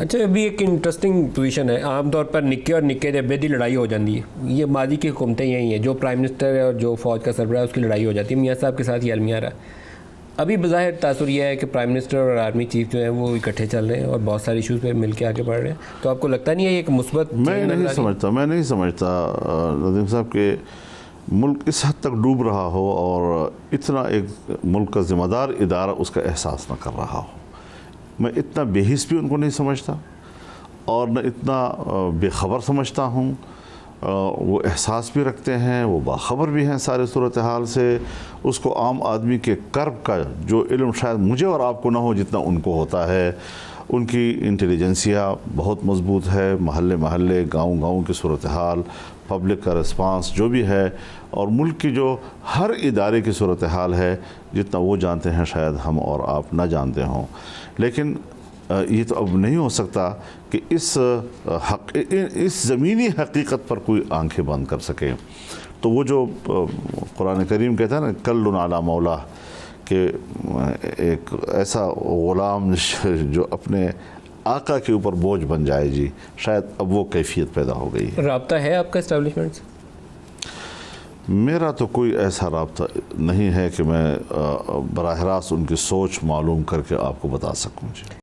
اچھا، ابھی ایک انٹرسٹنگ پوزیشن ہے، عام طور پر نکے اور نکے دے بیدی لڑائی ہو جاتی ہے، یہ ماضی کی حکومتیں یہی ہیں، جو پرائم منسٹر ہے اور جو فوج کا سربراہ ہے اس کی لڑائی ہو جاتی ہے، میاں صاحب کے ساتھ یہ المیہ رہا۔ ابھی بظاہر تاثر یہ ہے کہ پرائم منسٹر اور آرمی چیف جو ہیں وہ اکٹھے چل رہے ہیں اور بہت سارے ایشوز پہ مل کے آگے بڑھ رہے ہیں، تو آپ کو لگتا نہیں ہے یہ ایک مثبت؟ میں نہیں سمجھتا ندیم صاحب کہ ملک اس حد تک ڈوب رہا ہو اور اتنا ایک ملک کا ذمہ دار ادارہ اس کا احساس نہ کر رہا ہو۔ میں اتنا بے حس بھی ان کو نہیں سمجھتا اور نہ اتنا بے خبر سمجھتا ہوں۔ وہ احساس بھی رکھتے ہیں، وہ باخبر بھی ہیں سارے صورتحال سے۔ اس کو عام آدمی کے کرب کا جو علم شاید مجھے اور آپ کو نہ ہو جتنا ان کو ہوتا ہے۔ ان کی انٹیلیجنسیا بہت مضبوط ہے، محلے محلے گاؤں گاؤں کی صورتحال، پبلک کا رسپانس جو بھی ہے، اور ملک کی جو ہر ادارے کی صورتحال ہے جتنا وہ جانتے ہیں شاید ہم اور آپ نہ جانتے ہوں۔ لیکن یہ تو اب نہیں ہو سکتا کہ اس زمینی حقیقت پر کوئی آنکھیں بند کر سکے۔ تو وہ جو قرآن کریم کہتا ہے نا کل علی مولا، کہ ایک ایسا غلام جو اپنے آقا کے اوپر بوجھ بن جائے، جی شاید اب وہ کیفیت پیدا ہو گئی ہے۔ رابطہ ہے آپ کا اسٹیبلشمنٹ سے؟ میرا تو کوئی ایسا رابطہ نہیں ہے کہ میں براہ راست ان کی سوچ معلوم کر کے آپ کو بتا سکوں۔ جی